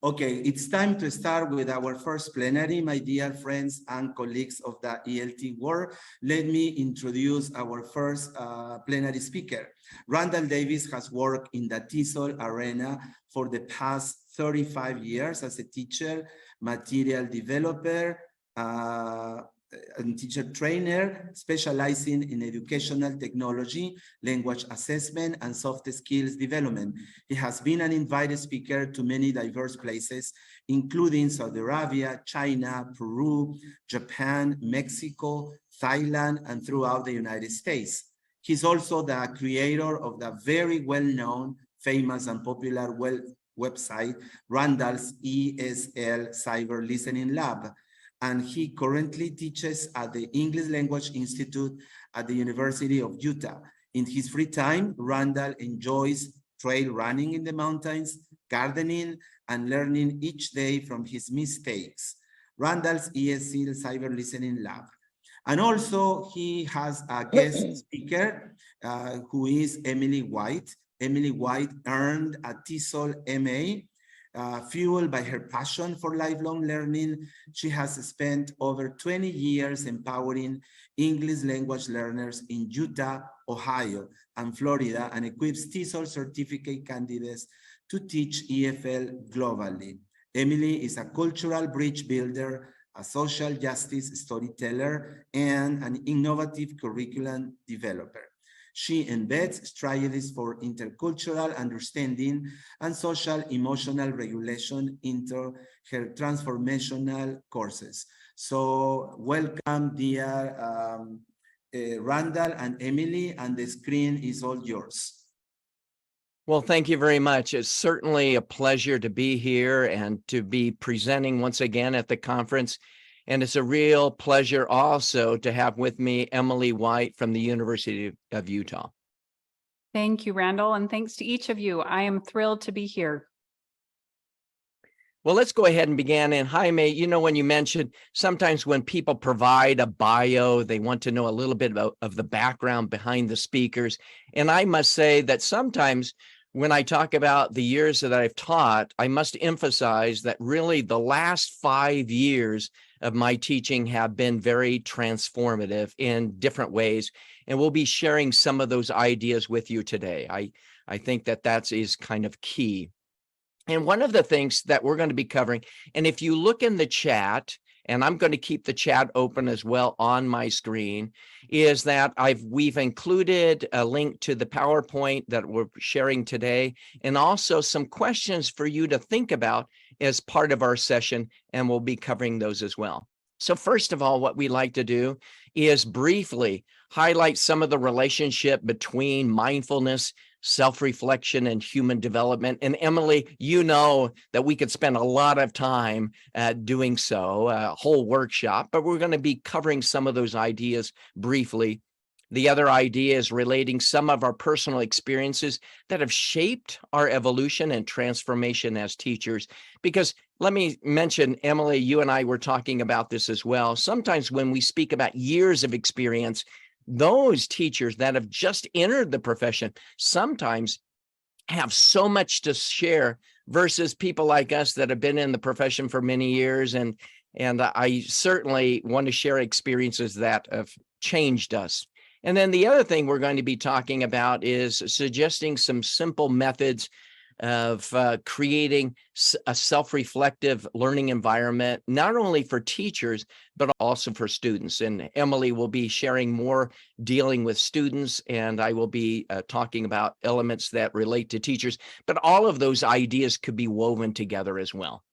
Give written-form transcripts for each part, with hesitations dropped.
Okay, it's time to start with our first plenary, my dear friends and colleagues of the ELT world. Let me introduce our first plenary speaker. Randall Davis has worked in the TESOL arena for the past 35 years as a teacher, material developer, and teacher trainer, specializing in educational technology, language assessment, and soft skills development. He has been an invited speaker to many diverse places, including Saudi Arabia, China, Peru, Japan, Mexico, Thailand, and throughout the United States. He's also the creator of the very well-known, famous, and popular website, Randall's ESL Cyber Listening Lab. And he currently teaches at the English Language Institute at the University of Utah. In his free time, Randall enjoys trail running in the mountains, gardening, and learning each day from his mistakes. Randall's ESL Cyber Listening Lab. And also he has a guest speaker who is Emily White. Emily White earned a TESOL MA. Fueled by her passion for lifelong learning, she has spent over 20 years empowering English language learners in Utah, Ohio, and Florida, and equips TESOL certificate candidates to teach EFL globally. Emily is a cultural bridge builder, a social justice storyteller, and an innovative curriculum developer. She embeds strategies for intercultural understanding and social emotional regulation into her transformational courses. So welcome, dear Randall and Emily, and the screen is all yours. Well, thank you very much. It's certainly a pleasure to be here and to be presenting once again at the conference. And it's a real pleasure also to have with me Emily White from the University of Utah. Thank you, Randall, and thanks to each of you. I am thrilled to be here. Well, let's go ahead and begin. And Jaime, you know, when you mentioned sometimes when people provide a bio, they want to know a little bit of the background behind the speakers. And I must say that sometimes when I talk about the years that I've taught, I must emphasize that really the last 5 years of my teaching have been very transformative in different ways. And we'll be sharing some of those ideas with you today. I think that is kind of key. And one of the things that we're going to be covering, and if you look in the chat, and I'm going to keep the chat open as well on my screen, is that we've included a link to the PowerPoint that we're sharing today, and also some questions for you to think about as part of our session, and we'll be covering those as well. So first of all, what we like to do is briefly highlight some of the relationship between mindfulness, self-reflection, and human development. And Emily, you know that we could spend a lot of time doing so, a whole workshop, but we're going to be covering some of those ideas briefly. The other idea is relating some of our personal experiences that have shaped our evolution and transformation as teachers. Because let me mention, Emily, you and I were talking about this as well. Sometimes when we speak about years of experience, those teachers that have just entered the profession sometimes have so much to share versus people like us that have been in the profession for many years. And I certainly want to share experiences that have changed us. And then the other thing we're going to be talking about is suggesting some simple methods of creating a self-reflective learning environment, not only for teachers, but also for students. And Emily will be sharing more dealing with students, and I will be talking about elements that relate to teachers, but all of those ideas could be woven together as well.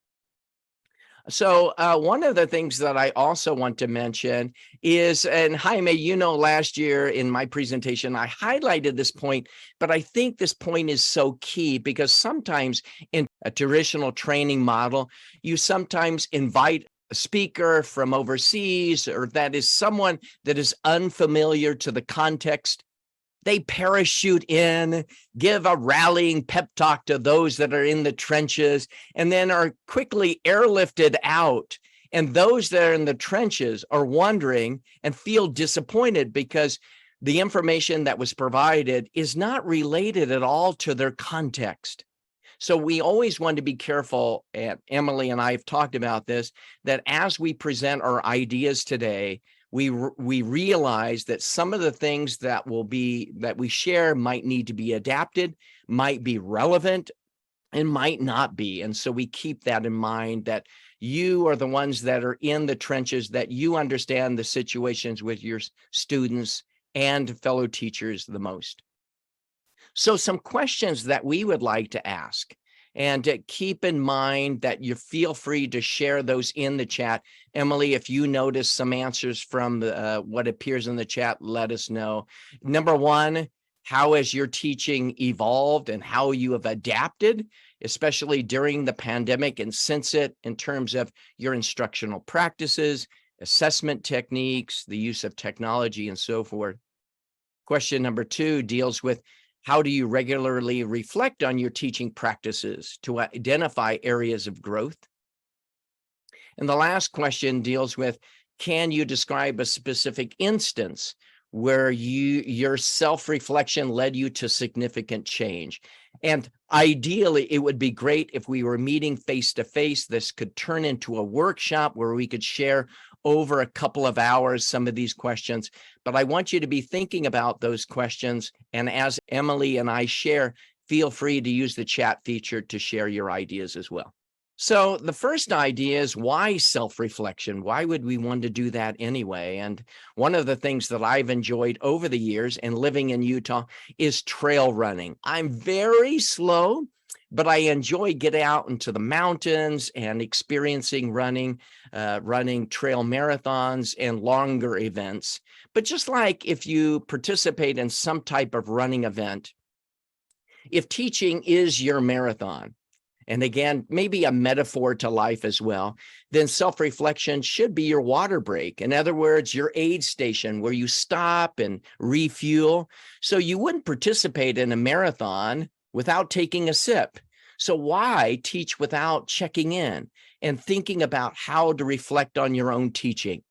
So one of the things that I also want to mention is, and Jaime, you know, last year in my presentation, I highlighted this point, but I think this point is so key because sometimes in a traditional training model, you sometimes invite a speaker from overseas, or that is someone that is unfamiliar to the context. They parachute in, give a rallying pep talk to those that are in the trenches, and then are quickly airlifted out. And those that are in the trenches are wondering and feel disappointed because the information that was provided is not related at all to their context. So we always want to be careful, and Emily and I have talked about this, that as we present our ideas today, we realize that some of the things that we share might need to be adapted, might be relevant, and might not be. And so we keep that in mind, that you are the ones that are in the trenches, that you understand the situations with your students and fellow teachers the most. So some questions that we would like to ask, and keep in mind that you feel free to share those in the chat. Emily, if you notice some answers from what appears in the chat, let us know. Number one, how has your teaching evolved and how you have adapted, especially during the pandemic and since it, in terms of your instructional practices, assessment techniques, the use of technology, and so forth. Question number two deals with, how do you regularly reflect on your teaching practices to identify areas of growth? And the last question deals with, can you describe a specific instance where your self-reflection led you to significant change? And ideally, it would be great if we were meeting face-to-face. This could turn into a workshop where we could share over a couple of hours some of these questions. But I want you to be thinking about those questions. And as Emily and I share, feel free to use the chat feature to share your ideas as well. So the first idea is, why self-reflection? Why would we want to do that anyway? And one of the things that I've enjoyed over the years and living in Utah is trail running. I'm very slow, but I enjoy getting out into the mountains and experiencing running trail marathons and longer events. But just like if you participate in some type of running event, if teaching is your marathon, and again, maybe a metaphor to life as well, then self-reflection should be your water break. In other words, your aid station where you stop and refuel. So you wouldn't participate in a marathon without taking a sip. So why teach without checking in and thinking about how to reflect on your own teaching?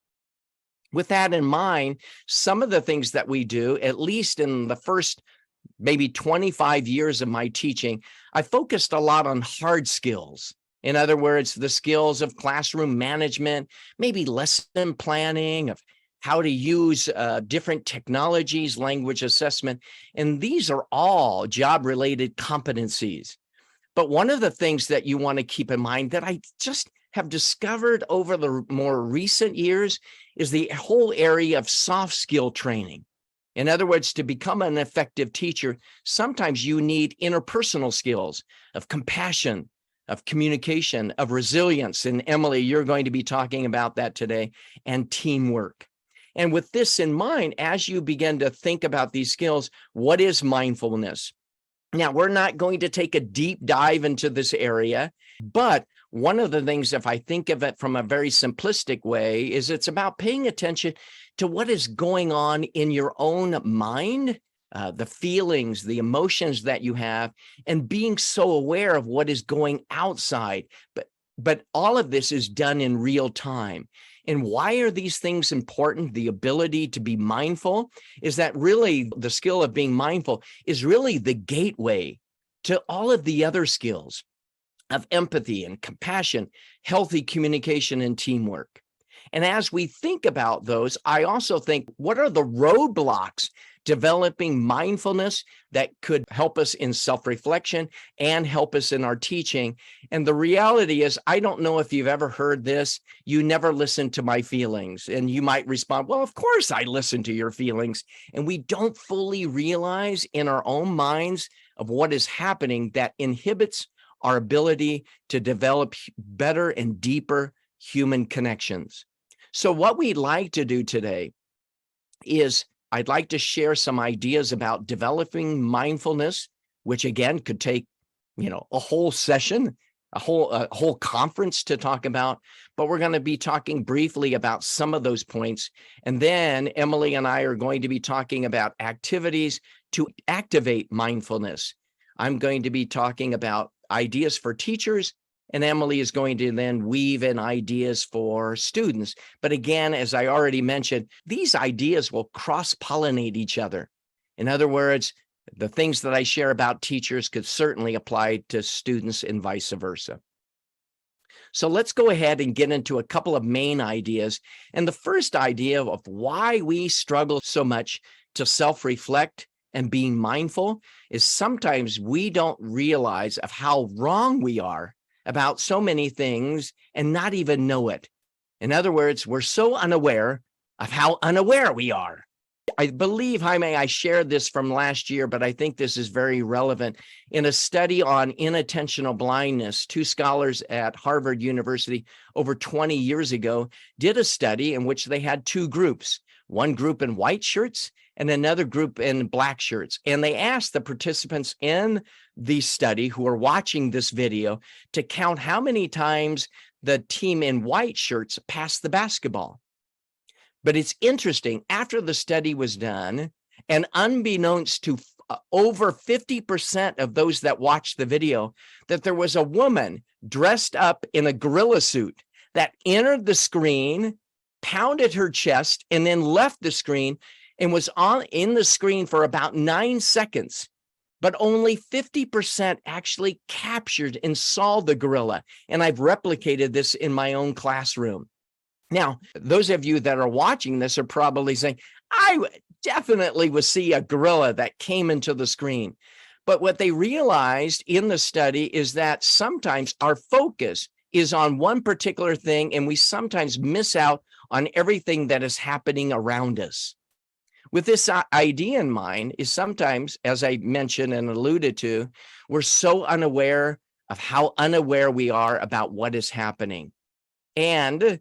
With that in mind, some of the things that we do, at least in the first maybe 25 years of my teaching, I focused a lot on hard skills. In other words, the skills of classroom management, maybe lesson planning, of how to use different technologies, language assessment. And these are all job-related competencies. But one of the things that you want to keep in mind that I just have discovered over the more recent years is the whole area of soft skill training. In other words, to become an effective teacher, sometimes you need interpersonal skills of compassion, of communication, of resilience. And Emily, you're going to be talking about that today, and teamwork. And with this in mind, as you begin to think about these skills, what is mindfulness? Now, we're not going to take a deep dive into this area, but one of the things, if I think of it from a very simplistic way, is it's about paying attention to what is going on in your own mind, the feelings, the emotions that you have, and being so aware of what is going outside. But all of this is done in real time. And why are these things important? The ability to be mindful is that really the skill of being mindful is really the gateway to all of the other skills of empathy and compassion, healthy communication, and teamwork. And as we think about those, I also think, what are the roadblocks developing mindfulness that could help us in self-reflection and help us in our teaching? And the reality is, I don't know if you've ever heard this, you never listen to my feelings. And you might respond, well, of course I listen to your feelings. And we don't fully realize in our own minds of what is happening that inhibits our ability to develop better and deeper human connections. So what we'd like to do today is I'd like to share some ideas about developing mindfulness, which again could take, a whole session, a whole conference to talk about, but we're going to be talking briefly about some of those points. And then Emily and I are going to be talking about activities to activate mindfulness. I'm going to be talking about ideas for teachers, and Emily is going to then weave in ideas for students. But again, as I already mentioned, these ideas will cross-pollinate each other. In other words, The things that I share about teachers could certainly apply to students and vice versa. So let's go ahead and get into a couple of main ideas. And the first idea of why we struggle so much to self-reflect and being mindful is sometimes we don't realize of how wrong we are about so many things and not even know it. In other words, we're so unaware of how unaware we are. I believe, Jaime, I shared this from last year, but I think this is very relevant. In a study on inattentional blindness, two scholars at Harvard University over 20 years ago did a study in which they had two groups, one group in white shirts and another group in black shirts. And they asked the participants in the study who were watching this video to count how many times the team in white shirts passed the basketball. But it's interesting, after the study was done, and unbeknownst to over 50% of those that watched the video, that there was a woman dressed up in a gorilla suit that entered the screen, pounded her chest, and then left the screen and was in the screen for about 9 seconds. But only 50% actually captured and saw the gorilla. And I've replicated this in my own classroom. Now, those of you that are watching this are probably saying, I definitely would see a gorilla that came into the screen. But what they realized in the study is that sometimes our focus is on one particular thing, and we sometimes miss out on everything that is happening around us. With this idea in mind is sometimes, as I mentioned and alluded to, we're so unaware of how unaware we are about what is happening. And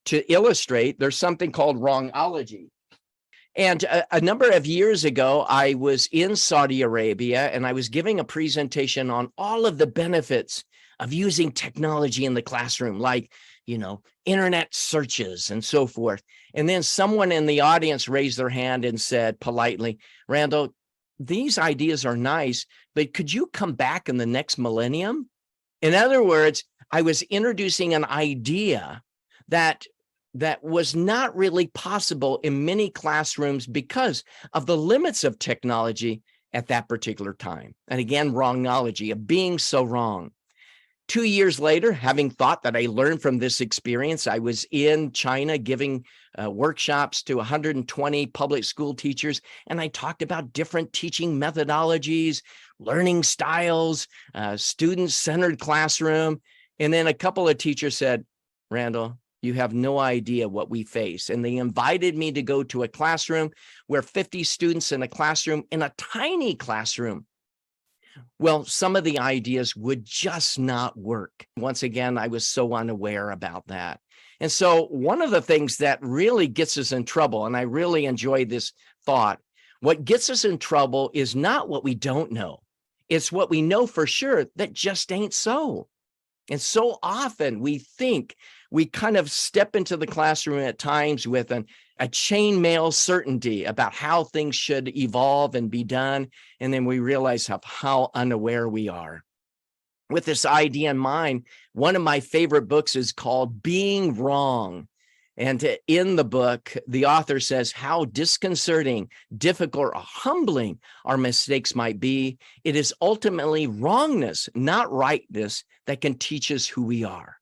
to illustrate, there's something called wrongology. And a number of years ago, I was in Saudi Arabia and I was giving a presentation on all of the benefits of using technology in the classroom, like, internet searches and so forth. And then someone in the audience raised their hand and said politely, Randall, these ideas are nice, but could you come back in the next millennium? In other words, I was introducing an idea that was not really possible in many classrooms because of the limits of technology at that particular time. And again, wrongology of being so wrong. 2 years later, having thought that I learned from this experience, I was in China giving workshops to 120 public school teachers, and I talked about different teaching methodologies, learning styles, student-centered classroom. And then a couple of teachers said, Randall, you have no idea what we face. And they invited me to go to a classroom where 50 students in a classroom, in a tiny classroom. Well, some of the ideas would just not work. Once again, I was so unaware about that. And so one of the things that really gets us in trouble, and I really enjoy this thought, what gets us in trouble is not what we don't know. It's what we know for sure that just ain't so. And so often we think we kind of step into the classroom at times with a chainmail certainty about how things should evolve and be done. And then we realize how unaware we are. With this idea in mind, one of my favorite books is called Being Wrong. And in the book, the author says how disconcerting, difficult, or humbling our mistakes might be. It is ultimately wrongness, not rightness, that can teach us who we are.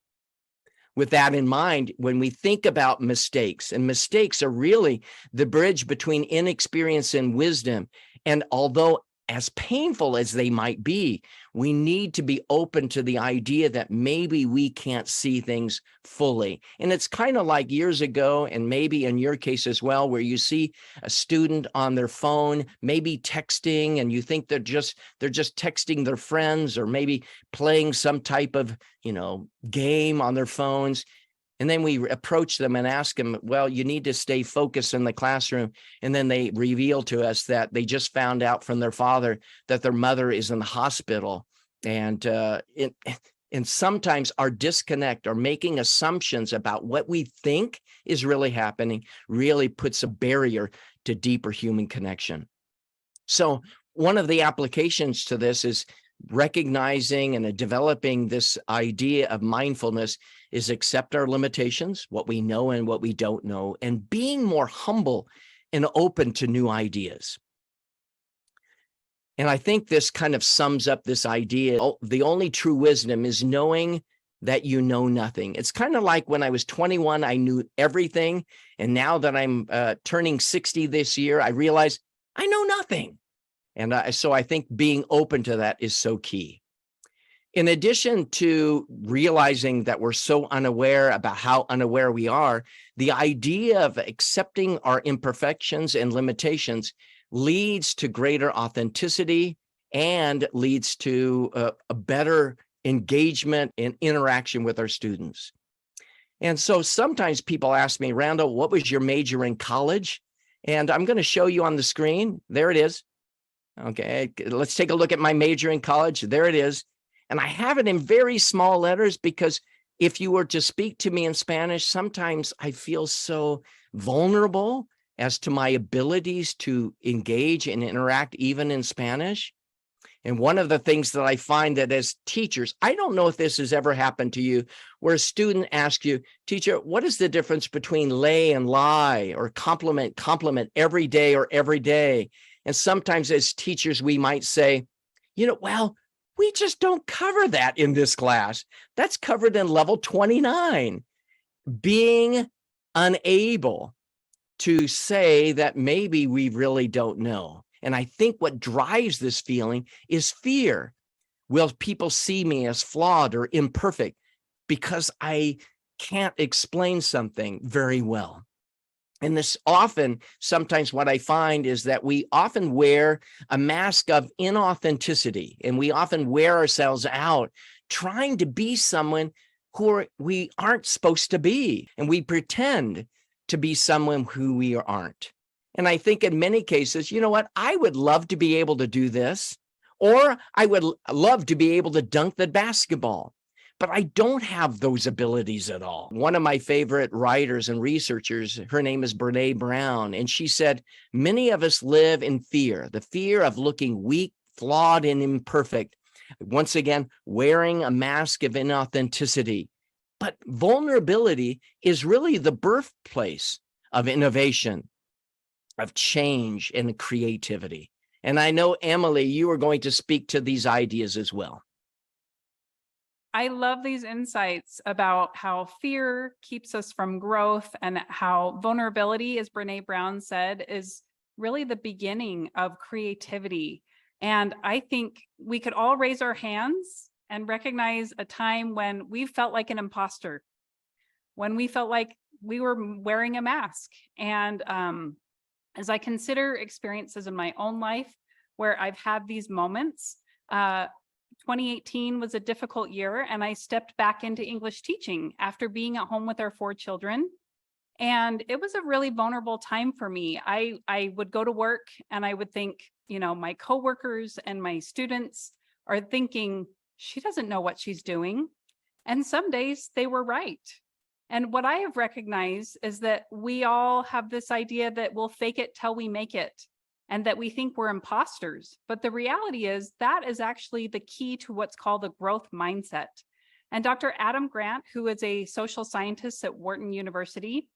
With that in mind, when we think about mistakes, and mistakes are really the bridge between inexperience and wisdom, and although as painful as they might be, we need to be open to the idea that maybe we can't see things fully. And it's kind of like years ago, and maybe in your case as well, where you see a student on their phone, maybe texting, and you think they're just texting their friends, or maybe playing some type of, game on their phones. And then we approach them and ask them, well, you need to stay focused in the classroom. And then they reveal to us that they just found out from their father that their mother is in the hospital. And sometimes our disconnect or making assumptions about what we think is really happening really puts a barrier to deeper human connection. So one of the applications to this is recognizing and developing this idea of mindfulness is accept our limitations, what we know and what we don't know, and being more humble and open to new ideas. And I think this kind of sums up this idea. The only true wisdom is knowing that you know nothing. It's kind of like when I was 21, I knew everything. And now that I'm turning 60 this year, I realize I know nothing. And so I think being open to that is so key. In addition to realizing that we're so unaware about how unaware we are, the idea of accepting our imperfections and limitations leads to greater authenticity and leads to a better engagement and interaction with our students. And so sometimes people ask me, Randall, what was your major in college? And I'm going to show you on the screen. There it is. Okay, let's take a look at my major in college. There it is. And I have it in very small letters because if you were to speak to me in Spanish, sometimes I feel so vulnerable as to my abilities to engage and interact even in Spanish. And one of the things that I find that as teachers, I don't know if this has ever happened to you, where a student asks you, teacher, what is the difference between lay and lie, or compliment every day or every day? And sometimes as teachers, we might say, well, we just don't cover that in this class. That's covered in level 29. Being unable to say that maybe we really don't know. And I think what drives this feeling is fear. Will people see me as flawed or imperfect because I can't explain something very well? And this often, sometimes what I find is that we often wear a mask of inauthenticity, and we often wear ourselves out trying to be someone who we aren't supposed to be. And we pretend to be someone who we aren't. And I think in many cases, you know what? I would love to be able to do this, or I would love to be able to dunk the basketball, but I don't have those abilities at all. One of my favorite writers and researchers, her name is Brene Brown, and she said, many of us live in fear, the fear of looking weak, flawed, and imperfect. Once again, wearing a mask of inauthenticity. But vulnerability is really the birthplace of innovation, of change, and creativity. And I know, Emily, you are going to speak to these ideas as well. I love these insights about how fear keeps us from growth, and how vulnerability, as Brene Brown said, is really the beginning of creativity. And I think we could all raise our hands and recognize a time when we felt like an imposter, when we felt like we were wearing a mask. And as I consider experiences in my own life where I've had these moments, 2018 was a difficult year, and I stepped back into English teaching after being at home with our 4 children. And it was a really vulnerable time for me. I would go to work and I would think, my coworkers and my students are thinking, she doesn't know what she's doing. And some days they were right. And what I have recognized is that we all have this idea that we'll fake it till we make it, and that we think we're imposters. But the reality is that is actually the key to what's called a growth mindset. And Dr. Adam Grant, who is a social scientist at Wharton University,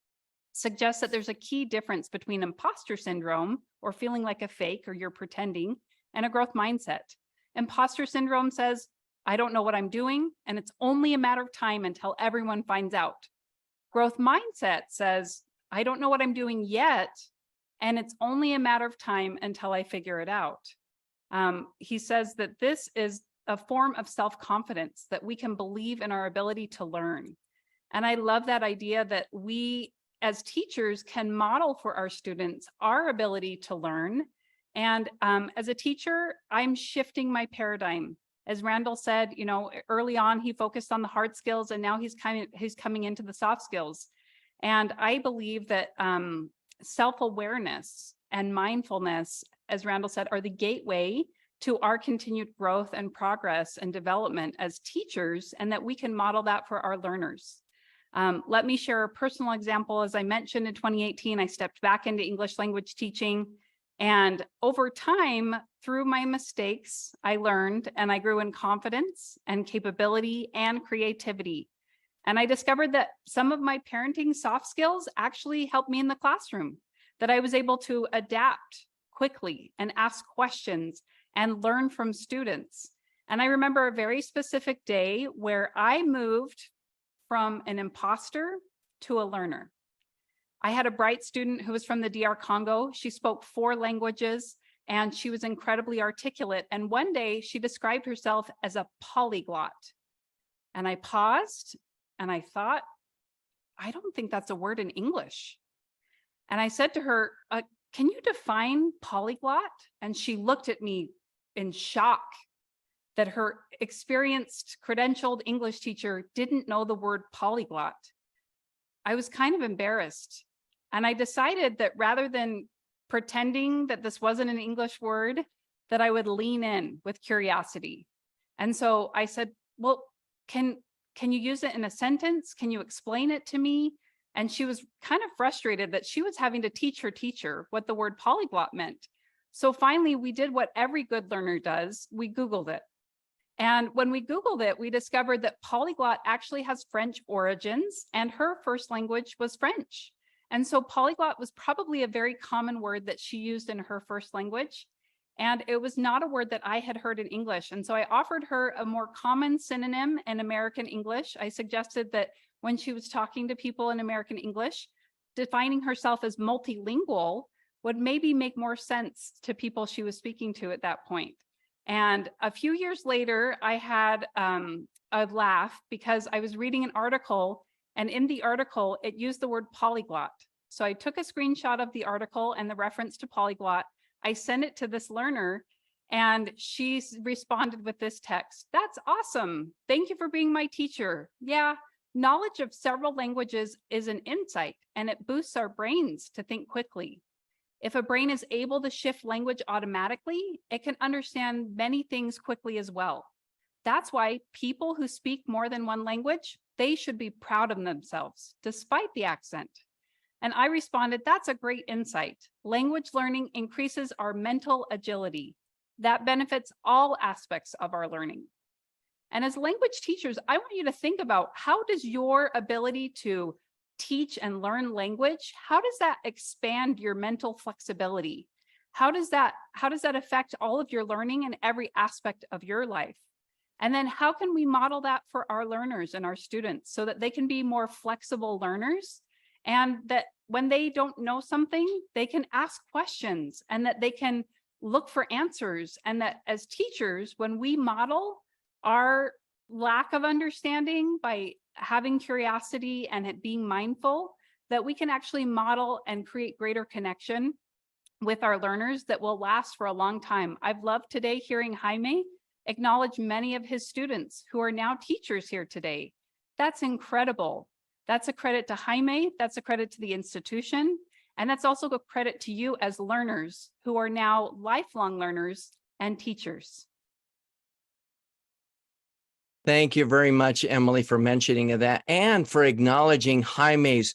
suggests that there's a key difference between imposter syndrome, or feeling like a fake or you're pretending, and a growth mindset. Imposter syndrome says, I don't know what I'm doing, and it's only a matter of time until everyone finds out. Growth mindset says, I don't know what I'm doing yet, and it's only a matter of time until I figure it out. He says that this is a form of self-confidence, that we can believe in our ability to learn. And I love that idea that we as teachers can model for our students our ability to learn. And as a teacher, I'm shifting my paradigm. As Randall said, early on, he focused on the hard skills, and now he's coming into the soft skills. And I believe that self-awareness and mindfulness, as Randall said, are the gateway to our continued growth and progress and development as teachers, and that we can model that for our learners. Let me share a personal example. As I mentioned, in 2018, I stepped back into English language teaching. And over time, through my mistakes, I learned, and I grew in confidence and capability and creativity. And I discovered that some of my parenting soft skills actually helped me in the classroom, that I was able to adapt quickly and ask questions and learn from students. And I remember a very specific day where I moved from an imposter to a learner. I had a bright student who was from the DR Congo. She spoke 4 languages and she was incredibly articulate. And one day she described herself as a polyglot. And I paused and I thought, I don't think that's a word in English. And I said to her, can you define polyglot? And she looked at me in shock that her experienced, credentialed English teacher didn't know the word polyglot. I was kind of embarrassed. And I decided that rather than pretending that this wasn't an English word, that I would lean in with curiosity. And so I said, well, can you use it in a sentence? Can you explain it to me? And she was kind of frustrated that she was having to teach her teacher what the word polyglot meant. So finally, we did what every good learner does. We Googled it. And when we Googled it, we discovered that polyglot actually has French origins, and her first language was French. And so polyglot was probably a very common word that she used in her first language. And it was not a word that I had heard in English. And so I offered her a more common synonym in American English. I suggested that when she was talking to people in American English, defining herself as multilingual would maybe make more sense to people she was speaking to at that point. And a few years later, I had a laugh because I was reading an article, and in the article, it used the word polyglot. So I took a screenshot of the article and the reference to polyglot. I sent it to this learner, and she responded with this text. That's awesome. Thank you for being my teacher. Yeah, knowledge of several languages is an insight, and it boosts our brains to think quickly. If a brain is able to shift language automatically, it can understand many things quickly as well. That's why people who speak more than one language, they should be proud of themselves, despite the accent. And I responded, that's a great insight. Language learning increases our mental agility. That benefits all aspects of our learning. And as language teachers, I want you to think about, how does your ability to teach and learn language, how does that expand your mental flexibility? How does that affect all of your learning in every aspect of your life? And then how can we model that for our learners and our students so that they can be more flexible learners, and that when they don't know something, they can ask questions and that they can look for answers, and that as teachers, when we model our lack of understanding by having curiosity and it being mindful, that we can actually model and create greater connection with our learners that will last for a long time. I've loved today hearing Jaime acknowledge many of his students who are now teachers here today. That's incredible. That's a credit to Jaime, that's a credit to the institution, and that's also a credit to you as learners who are now lifelong learners and teachers. Thank you very much, Emily, for mentioning that and for acknowledging Jaime's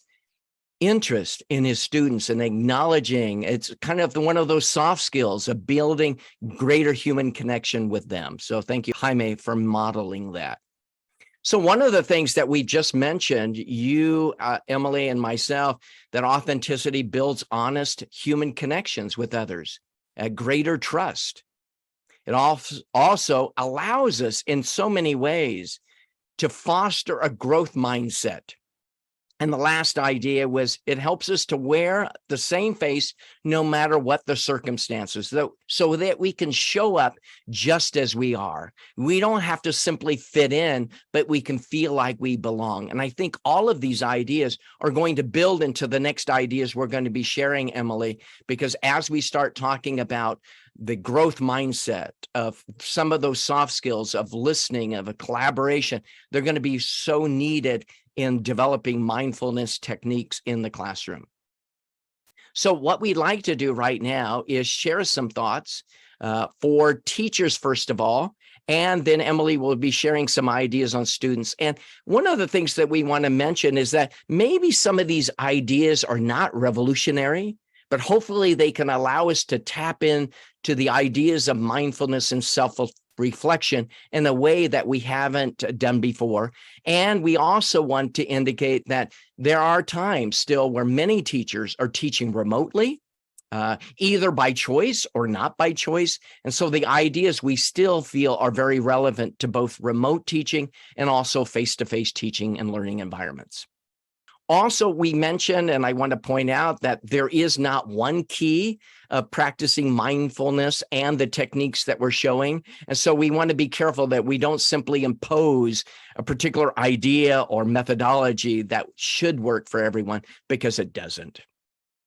interest in his students and acknowledging it's kind of one of those soft skills of building greater human connection with them. So thank you, Jaime, for modeling that. So one of the things that we just mentioned, you, Emily, and myself, that authenticity builds honest human connections with others, a greater trust. It also allows us in so many ways to foster a growth mindset. And the last idea was it helps us to wear the same face no matter what the circumstances, so that we can show up just as we are. We don't have to simply fit in, but we can feel like we belong. And I think all of these ideas are going to build into the next ideas we're going to be sharing, Emily, because as we start talking about the growth mindset of some of those soft skills of listening, of a collaboration, they're going to be so needed in developing mindfulness techniques in the classroom. So what we'd like to do right now is share some thoughts for teachers, first of all, and then Emily will be sharing some ideas on students. And one of the things that we want to mention is that maybe some of these ideas are not revolutionary, but hopefully they can allow us to tap in to the ideas of mindfulness and self-reflection in a way that we haven't done before. And we also want to indicate that there are times still where many teachers are teaching remotely, either by choice or not by choice. And so the ideas we still feel are very relevant to both remote teaching and also face-to-face teaching and learning environments. Also, we mentioned, and I want to point out that there is not one key of practicing mindfulness and the techniques that we're showing. And so we want to be careful that we don't simply impose a particular idea or methodology that should work for everyone, because it doesn't.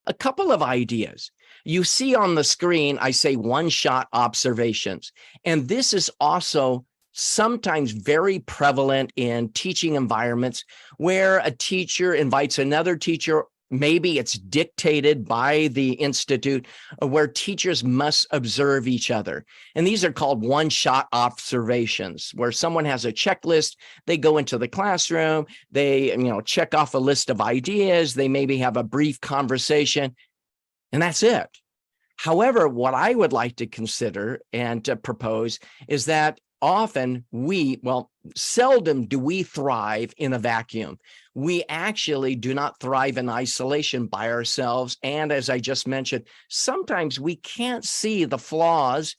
A couple of ideas. You see on the screen, I say one-shot observations. And this is also sometimes very prevalent in teaching environments where a teacher invites another teacher. Maybe it's dictated by the institute, where teachers must observe each other. And these are called one-shot observations, where someone has a checklist. They go into the classroom, they check off a list of ideas, they maybe have a brief conversation, and that's it. However, what I would like to consider and to propose is that seldom do we thrive in a vacuum. We actually do not thrive in isolation by ourselves. And as I just mentioned, sometimes we can't see the flaws,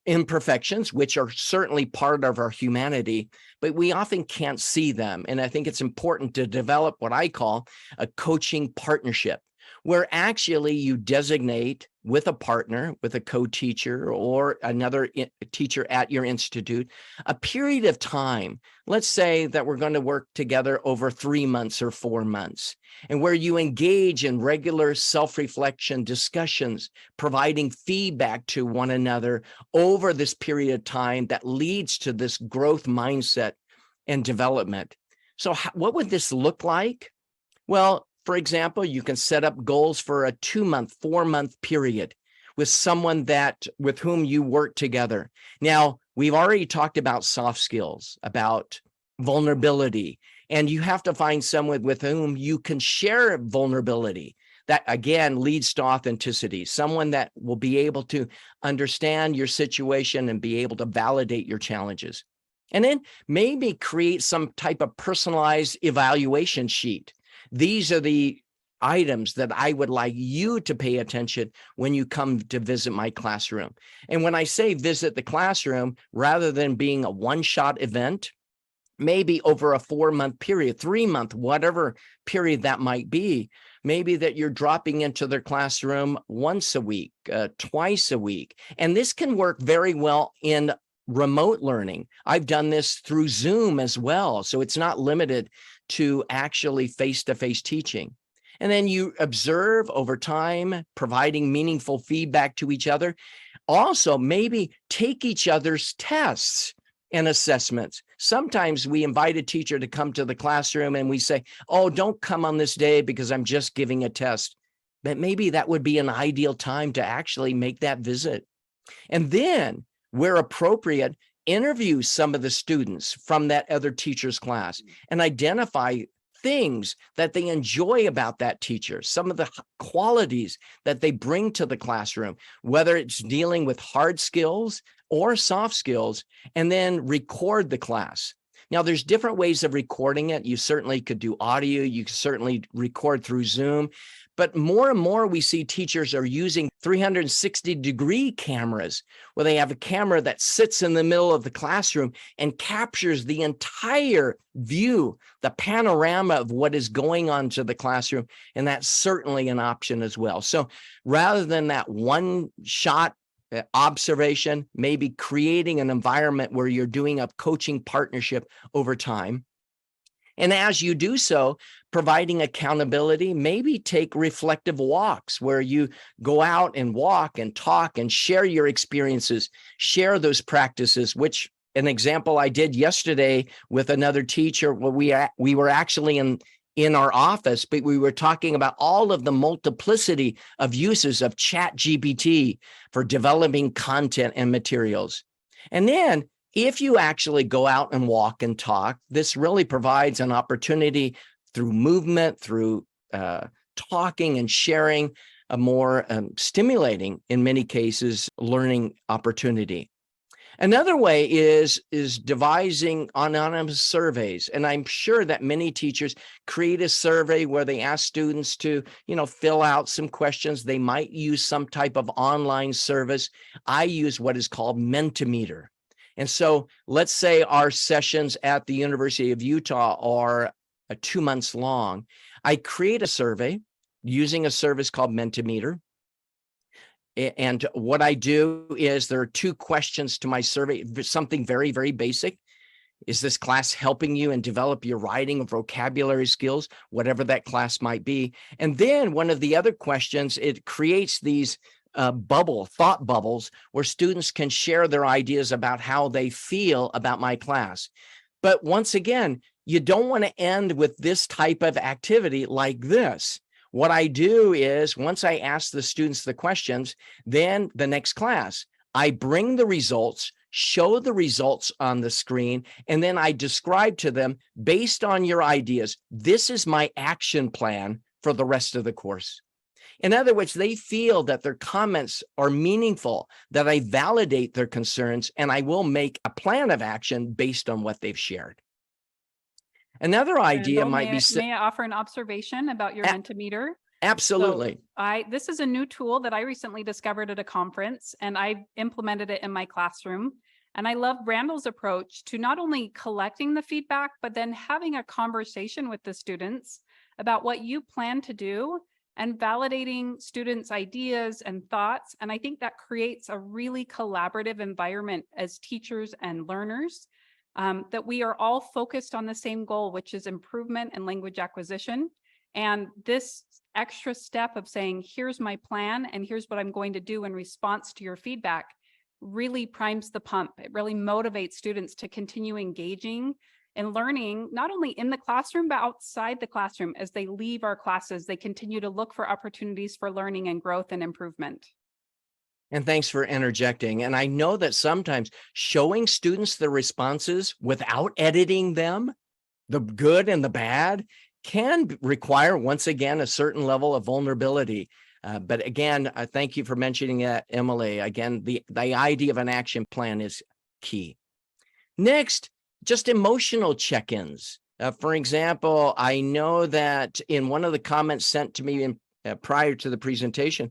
imperfections, which are certainly part of our humanity, but we often can't see them. And I think it's important to develop what I call a coaching partnership, where actually you designate with a partner, with a co-teacher or another teacher at your institute, a period of time. Let's say that we're going to work together over 3 months or 4 months, and where you engage in regular self-reflection discussions, providing feedback to one another over this period of time that leads to this growth mindset and development. So what would this look like? Well, for example, you can set up goals for a 2-month, 4-month period with someone with whom you work together. Now, we've already talked about soft skills, about vulnerability, and you have to find someone with whom you can share vulnerability. That again leads to authenticity, someone that will be able to understand your situation and be able to validate your challenges. And then maybe create some type of personalized evaluation sheet. These are the items that I would like you to pay attention when you come to visit my classroom. And when I say visit the classroom, rather than being a one-shot event, maybe over a 4-month period, 3-month, whatever period that might be, maybe that you're dropping into their classroom once a week, twice a week. And this can work very well in remote learning. I've done this through Zoom as well. So it's not limited to actually face-to-face teaching. And then you observe over time, providing meaningful feedback to each other. Also, maybe take each other's tests and assessments. Sometimes we invite a teacher to come to the classroom and we say, oh, don't come on this day because I'm just giving a test. But maybe that would be an ideal time to actually make that visit. And then, where appropriate, interview some of the students from that other teacher's class and identify things that they enjoy about that teacher, some of the qualities that they bring to the classroom, whether it's dealing with hard skills or soft skills, and then record the class. Now, there's different ways of recording it. You certainly could do audio. You could certainly record through Zoom. But more and more we see teachers are using 360-degree cameras, where they have a camera that sits in the middle of the classroom and captures the entire view, the panorama of what is going on to the classroom. And that's certainly an option as well. So rather than that one-shot observation, maybe creating an environment where you're doing a coaching partnership over time. And as you do so, providing accountability, maybe take reflective walks where you go out and walk and talk and share your experiences, share those practices, which an example I did yesterday with another teacher, where we were actually in our office, but we were talking about all of the multiplicity of uses of ChatGPT for developing content and materials. And then if you actually go out and walk and talk, this really provides an opportunity through movement, through talking and sharing, a more stimulating, in many cases, learning opportunity. Another way is devising anonymous surveys. And I'm sure that many teachers create a survey where they ask students to, fill out some questions. They might use some type of online service. I use what is called Mentimeter. And so let's say our sessions at the University of Utah are 2 months long. I create a survey using a service called Mentimeter. And what I do is there are 2 questions to my survey, something very, very basic. Is this class helping you and develop your writing and vocabulary skills, whatever that class might be? And then one of the other questions, it creates these thought bubbles where students can share their ideas about how they feel about my class. But once again, you don't want to end with this type of activity like this. What I do is once I ask the students the questions, then the next class, I bring the results, show the results on the screen, and then I describe to them, based on your ideas, this is my action plan for the rest of the course. In other words, they feel that their comments are meaningful, that I validate their concerns, and I will make a plan of action based on what they've shared. Another idea Randall, might be... May I offer an observation about your Mentimeter? Absolutely. So this is a new tool that I recently discovered at a conference, and I implemented it in my classroom. And I love Randall's approach to not only collecting the feedback, but then having a conversation with the students about what you plan to do and validating students' ideas and thoughts. And I think that creates a really collaborative environment as teachers and learners, that we are all focused on the same goal, which is improvement and language acquisition. And this extra step of saying, here's my plan and here's what I'm going to do in response to your feedback really primes the pump. It really motivates students to continue engaging and learning, not only in the classroom, but outside the classroom. As they leave our classes, they continue to look for opportunities for learning and growth and improvement. And thanks for interjecting. And I know that sometimes showing students the responses without editing them, the good and the bad, can require, once again, a certain level of vulnerability. But again, thank you for mentioning that, Emily. Again, the idea of an action plan is key. Next, just emotional check-ins. For example, I know that in one of the comments sent to me prior to the presentation,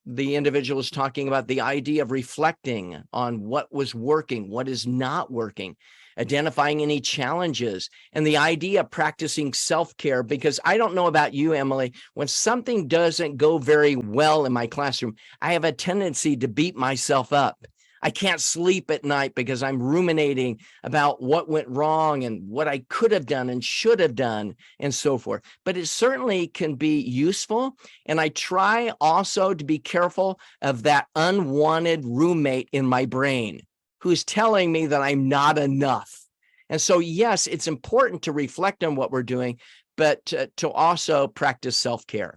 the individual was talking about the idea of reflecting on what was working, what is not working, identifying any challenges, and the idea of practicing self-care. Because I don't know about you, Emily, when something doesn't go very well in my classroom, I have a tendency to beat myself up. I can't sleep at night because I'm ruminating about what went wrong and what I could have done and should have done and so forth. But it certainly can be useful. And I try also to be careful of that unwanted roommate in my brain who's telling me that I'm not enough. And so, yes, it's important to reflect on what we're doing, but to also practice self-care.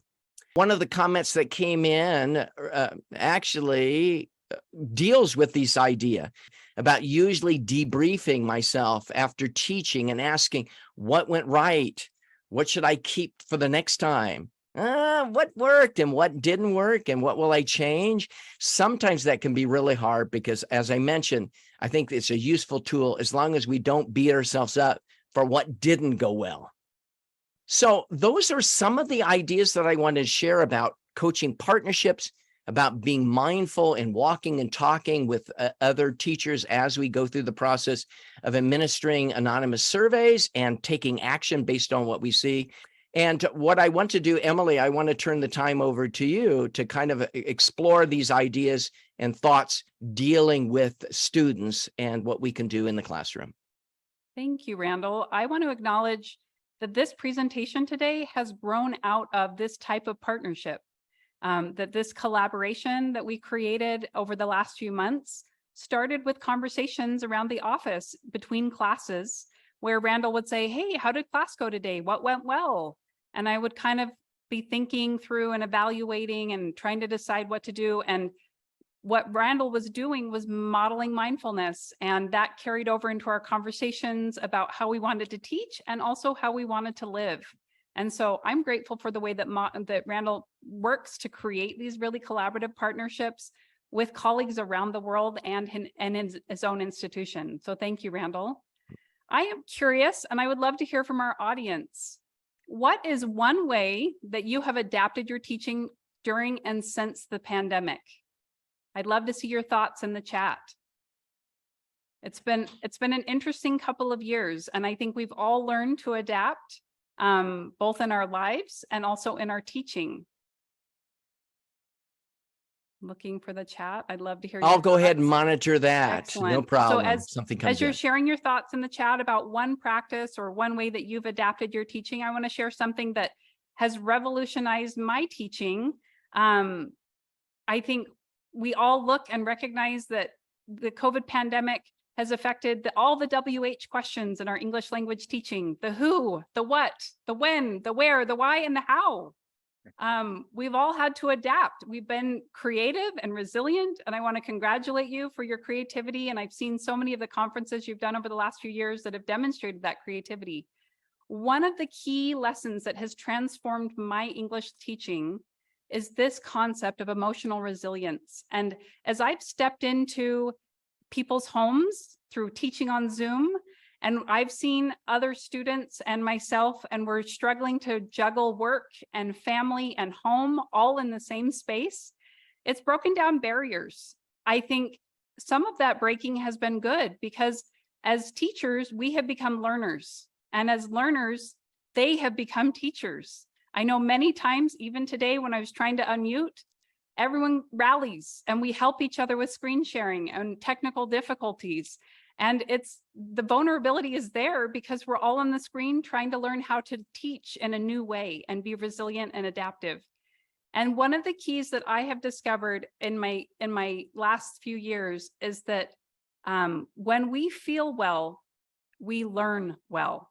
One of the comments that came in actually deals with this idea about usually debriefing myself after teaching and asking what went right, what should I keep for the next time, what worked and what didn't work, and what will I change. Sometimes that can be really hard because, as I mentioned, I think it's a useful tool as long as we don't beat ourselves up for what didn't go well. So those are some of the ideas that I wanted to share about coaching partnerships, about being mindful and walking and talking with other teachers as we go through the process of administering anonymous surveys and taking action based on what we see. And what I want to do, Emily, I want to turn the time over to you to kind of explore these ideas and thoughts dealing with students and what we can do in the classroom. Thank you, Randall. I want to acknowledge that this presentation today has grown out of this type of partnership. That this collaboration that we created over the last few months started with conversations around the office between classes where Randall would say, hey, how did class go today? What went well? And I would kind of be thinking through and evaluating and trying to decide what to do. And what Randall was doing was modeling mindfulness, and that carried over into our conversations about how we wanted to teach and also how we wanted to live. And so I'm grateful for the way that Randall works to create these really collaborative partnerships with colleagues around the world and in his own institution. So thank you, Randall. I am curious, and I would love to hear from our audience. What is one way that you have adapted your teaching during and since the pandemic? I'd love to see your thoughts in the chat. It's been an interesting couple of years, and I think we've all learned to adapt, both in our lives and also in our teaching. Looking for the chat. I'd love to hear. I'll go ahead and monitor that. Excellent. No problem. So as something comes as you're in. sharing your thoughts in the chat about one practice or one way that you've adapted your teaching, I want to share something that has revolutionized my teaching. I think we all look and recognize that the COVID pandemic has affected all the WH questions in our English language teaching: the who, the what, the when, the where, the why, and the how. We've all had to adapt. We've been creative and resilient, and I want to congratulate you for your creativity. And I've seen so many of the conferences you've done over the last few years that have demonstrated that creativity. One of the key lessons that has transformed my English teaching is this concept of emotional resilience. And as I've stepped into people's homes through teaching on Zoom, and I've seen other students and myself, and we're struggling to juggle work and family and home all in the same space, it's broken down barriers. I think some of that breaking has been good, because as teachers, we have become learners. And as learners, they have become teachers. I know many times, even today when I was trying to unmute, everyone rallies and we help each other with screen sharing and technical difficulties. And the vulnerability is there because we're all on the screen trying to learn how to teach in a new way and be resilient and adaptive. And one of the keys that I have discovered in my last few years is that when we feel well, we learn well.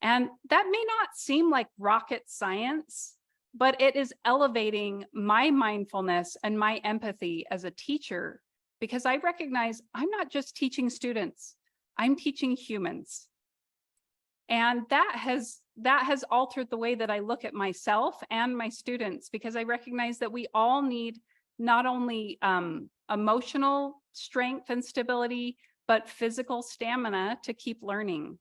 And that may not seem like rocket science, but it is elevating my mindfulness and my empathy as a teacher, because I recognize I'm not just teaching students, I'm teaching humans. And that has altered the way that I look at myself and my students, because I recognize that we all need not only emotional strength and stability, but physical stamina to keep learning.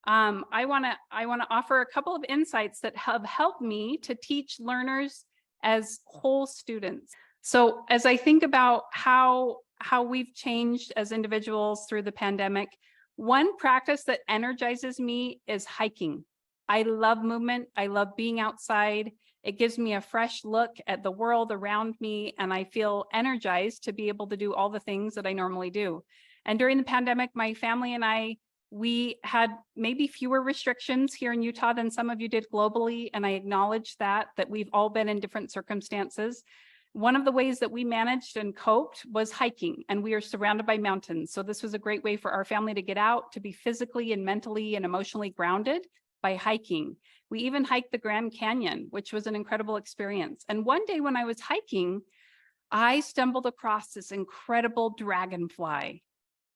I want to offer a couple of insights that have helped me to teach learners as whole students. So as I think about how we've changed as individuals through the pandemic, one practice that energizes me is hiking. I love movement. I love being outside. It gives me a fresh look at the world around me, and I feel energized to be able to do all the things that I normally do. And during the pandemic, my family and we had maybe fewer restrictions here in Utah than some of you did globally, and I acknowledge that we've all been in different circumstances. One of the ways that we managed and coped was hiking, and we are surrounded by mountains. So this was a great way for our family to get out, to be physically and mentally and emotionally grounded by hiking. We even hiked the Grand Canyon, which was an incredible experience. And one day when I was hiking, I stumbled across this incredible dragonfly.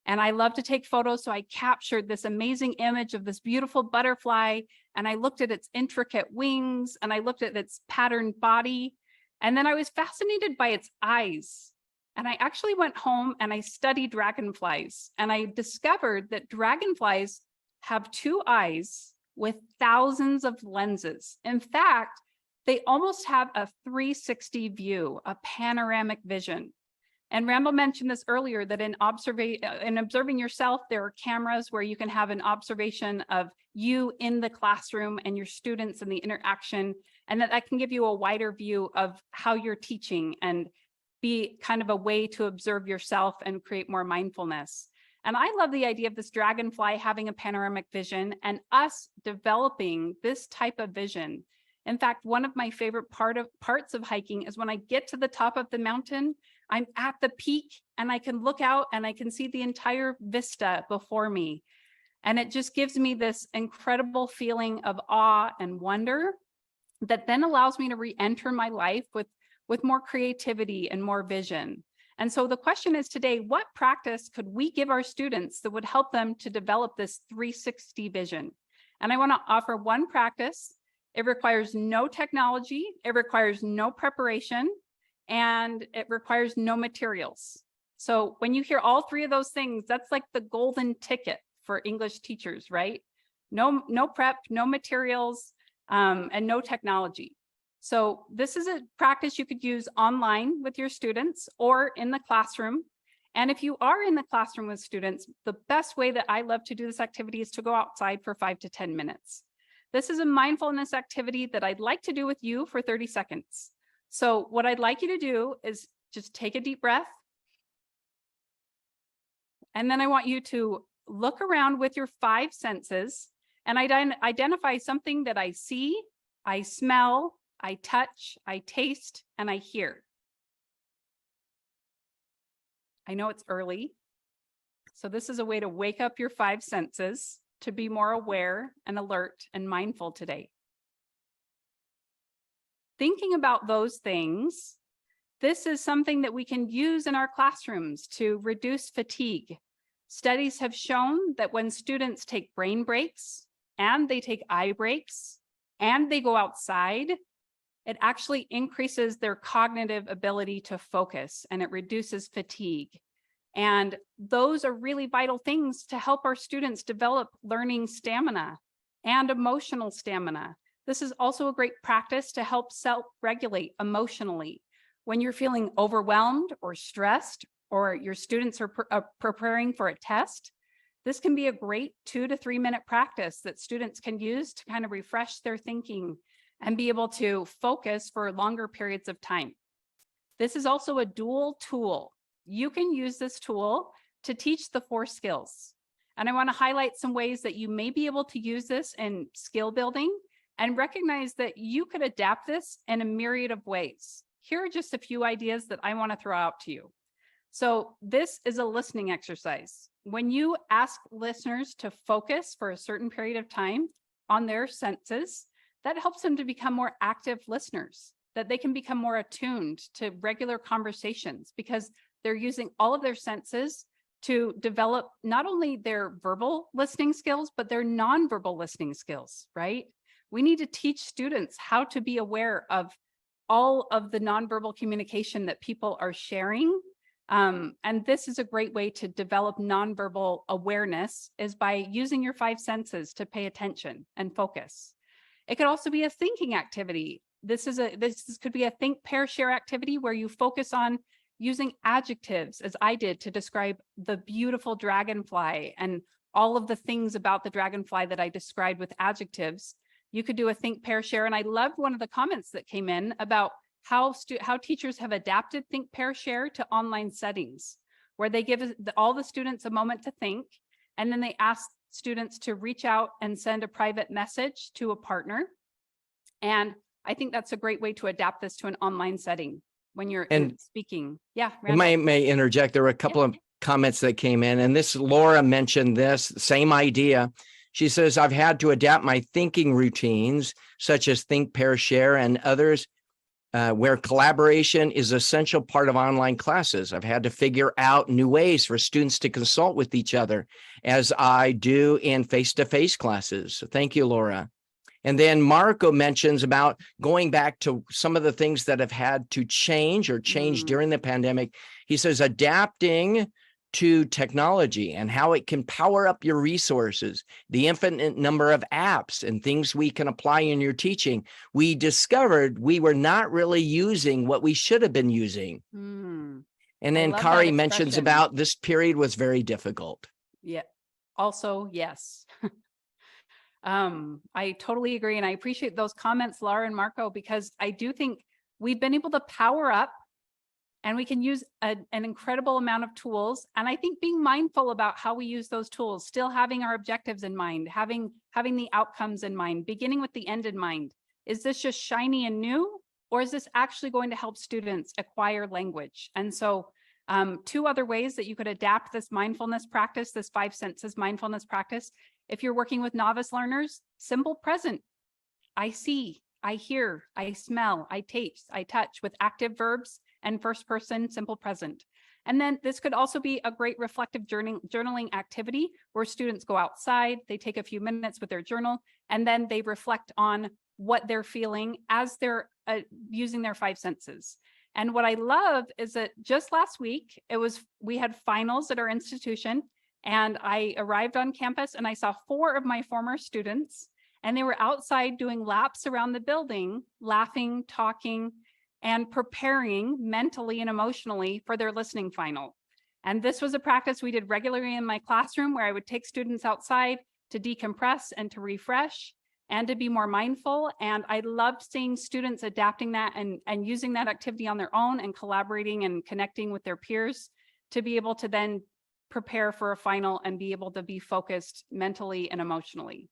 And I love to take photos, so I captured this amazing image of this beautiful butterfly, and I looked at its intricate wings, and I looked at its patterned body. And then I was fascinated by its eyes. And I actually went home and I studied dragonflies. And I discovered that dragonflies have two eyes with thousands of lenses. In fact, they almost have a 360 view, a panoramic vision. And Randall mentioned this earlier, that in observing yourself, there are cameras where you can have an observation of you in the classroom and your students and the interaction, and that can give you a wider view of how you're teaching and be kind of a way to observe yourself and create more mindfulness. And I love the idea of this dragonfly having a panoramic vision and us developing this type of vision. In fact, one of my favorite parts of hiking is when I get to the top of the mountain, I'm at the peak and I can look out and I can see the entire vista before me. And it just gives me this incredible feeling of awe and wonder that then allows me to re-enter my life with more creativity and more vision. And so the question is today, what practice could we give our students that would help them to develop this 360 vision? And I want to offer one practice. It requires no technology. It requires no preparation. and it requires no materials. So when you hear all three of those things, that's like the golden ticket for English teachers, right? No prep, no materials, and no technology. So this is a practice you could use online with your students or in the classroom. And if you are in the classroom with students, the best way that I love to do this activity is to go outside for 5 to 10 minutes. This is a mindfulness activity that I'd like to do with you for 30 seconds. So what I'd like you to do is just take a deep breath. And then I want you to look around with your 5 senses and identify something that I see, I smell, I touch, I taste, and I hear. I know it's early, so this is a way to wake up your 5 senses to be more aware and alert and mindful today. Thinking about those things, this is something that we can use in our classrooms to reduce fatigue. Studies have shown that when students take brain breaks and they take eye breaks and they go outside, it actually increases their cognitive ability to focus and it reduces fatigue. And those are really vital things to help our students develop learning stamina and emotional stamina. This is also a great practice to help self-regulate emotionally. When you're feeling overwhelmed or stressed, or your students are preparing for a test, this can be a great 2 to 3 minute practice that students can use to kind of refresh their thinking and be able to focus for longer periods of time. This is also a dual tool. You can use this tool to teach the 4 skills. And I want to highlight some ways that you may be able to use this in skill building and recognize that you could adapt this in a myriad of ways. Here are just a few ideas that I want to throw out to you. So this is a listening exercise. When you ask listeners to focus for a certain period of time on their senses, that helps them to become more active listeners, that they can become more attuned to regular conversations because they're using all of their senses to develop not only their verbal listening skills, but their nonverbal listening skills, right? We need to teach students how to be aware of all of the nonverbal communication that people are sharing. And this is a great way to develop nonverbal awareness is by using your 5 senses to pay attention and focus. It could also be a thinking activity. This could be a think, pair, share activity where you focus on using adjectives, as I did, to describe the beautiful dragonfly and all of the things about the dragonfly that I described with adjectives. You could do a think, pair, share. And I loved one of the comments that came in about how teachers have adapted think, pair, share to online settings, where they give all the students a moment to think, and then they ask students to reach out and send a private message to a partner. And I think that's a great way to adapt this to an online setting when you're speaking. Yeah, Randall. I may interject. There were a couple of comments that came in, and this Laura mentioned this same idea. She says, I've had to adapt my thinking routines, such as think, pair, share, and others, where collaboration is an essential part of online classes. I've had to figure out new ways for students to consult with each other as I do in face-to-face classes. So thank you, Laura. And then Marco mentions about going back to some of the things that have had to change during the pandemic. He says, adapting to technology and how it can power up your resources, the infinite number of apps and things we can apply in your teaching. We discovered we were not really using what we should have been using. And then Kari mentions about this period was very difficult. Yeah. Also, yes. I totally agree. And I appreciate those comments, Laura and Marco, because I do think we've been able to power up and we can use an incredible amount of tools. And I think being mindful about how we use those tools, still having our objectives in mind, having the outcomes in mind, beginning with the end in mind. Is this just shiny and new, or is this actually going to help students acquire language? And so 2 other ways that you could adapt this mindfulness practice, this 5 senses mindfulness practice. If you're working with novice learners, simple present. I see, I hear, I smell, I taste, I touch with active verbs and first person simple present. And then this could also be a great reflective journaling activity where students go outside, they take a few minutes with their journal, and then they reflect on what they're feeling as they're using their 5 senses. And what I love is that just last week, we had finals at our institution, and I arrived on campus and I saw 4 of my former students, and they were outside doing laps around the building, laughing, talking, and preparing mentally and emotionally for their listening final. And this was a practice we did regularly in my classroom, where I would take students outside to decompress and to refresh and to be more mindful. And I loved seeing students adapting that and using that activity on their own and collaborating and connecting with their peers to be able to then prepare for a final and be able to be focused mentally and emotionally.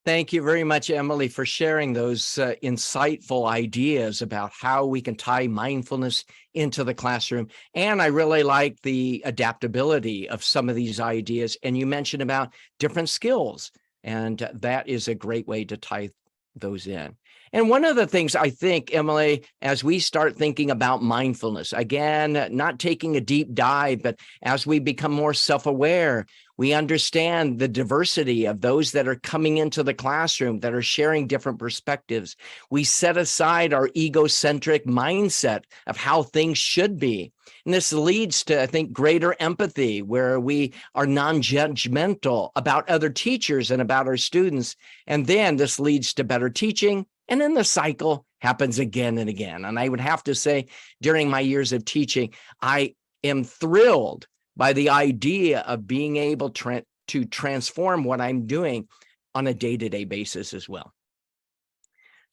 Thank you very much, Emily, for sharing those insightful ideas about how we can tie mindfulness into the classroom. And I really like the adaptability of some of these ideas. And you mentioned about different skills, and that is a great way to tie those in. And one of the things I think, Emily, as we start thinking about mindfulness, again, not taking a deep dive, but as we become more self-aware, we understand the diversity of those that are coming into the classroom, that are sharing different perspectives. We set aside our egocentric mindset of how things should be. And this leads to, I think, greater empathy, where we are non-judgmental about other teachers and about our students. And then this leads to better teaching. And then the cycle happens again and again. And I would have to say, during my years of teaching, I am thrilled by the idea of being able to transform what I'm doing on a day-to-day basis as well.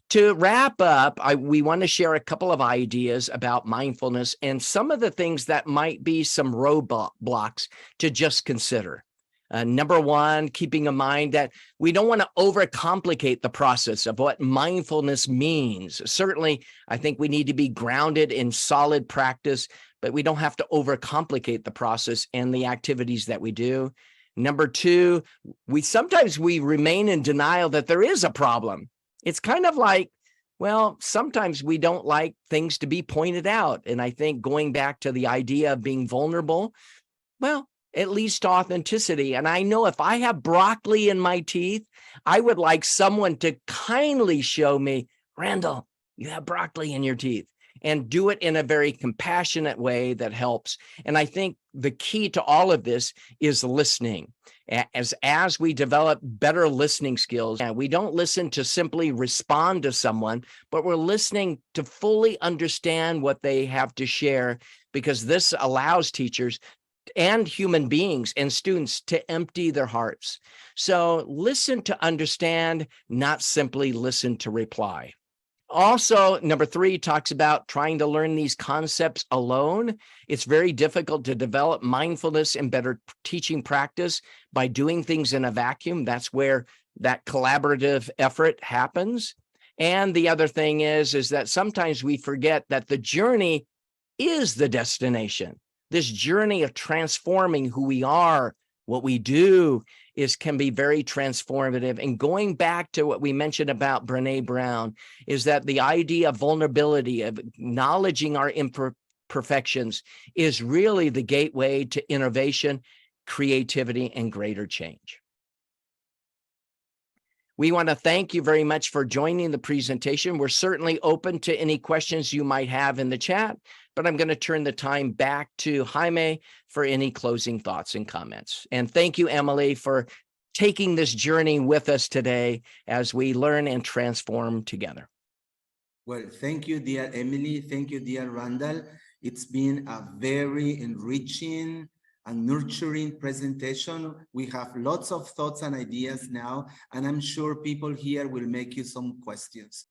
To wrap up, we want to share a couple of ideas about mindfulness and some of the things that might be some roadblocks to just consider. Number one, keeping in mind that we don't want to overcomplicate the process of what mindfulness means. Certainly, I think we need to be grounded in solid practice, but we don't have to overcomplicate the process and the activities that we do. Number two, sometimes we remain in denial that there is a problem. It's kind of like, well, sometimes we don't like things to be pointed out. And I think going back to the idea of being vulnerable, well, it leads to authenticity. And I know if I have broccoli in my teeth, I would like someone to kindly show me, Randall, you have broccoli in your teeth, and do it in a very compassionate way that helps. And I think the key to all of this is listening. As we develop better listening skills, and we don't listen to simply respond to someone, but we're listening to fully understand what they have to share, because this allows teachers and human beings and students to empty their hearts. So listen to understand, not simply listen to reply. Also, number three talks about trying to learn these concepts alone. It's very difficult to develop mindfulness and better teaching practice by doing things in a vacuum. That's where that collaborative effort happens. And the other thing is that sometimes we forget that the journey is the destination. This journey of transforming who we are, what we do, can be very transformative. And going back to what we mentioned about Brené Brown, is that the idea of vulnerability, of acknowledging our imperfections, is really the gateway to innovation, creativity, and greater change. We want to thank you very much for joining the presentation. We're certainly open to any questions you might have in the chat, but I'm going to turn the time back to Jaime for any closing thoughts and comments. And thank you, Emily, for taking this journey with us today as we learn and transform together. Well, thank you, dear Emily. Thank you, dear Randall. It's been a very enriching and nurturing presentation. We have lots of thoughts and ideas now, and I'm sure people here will make you some questions.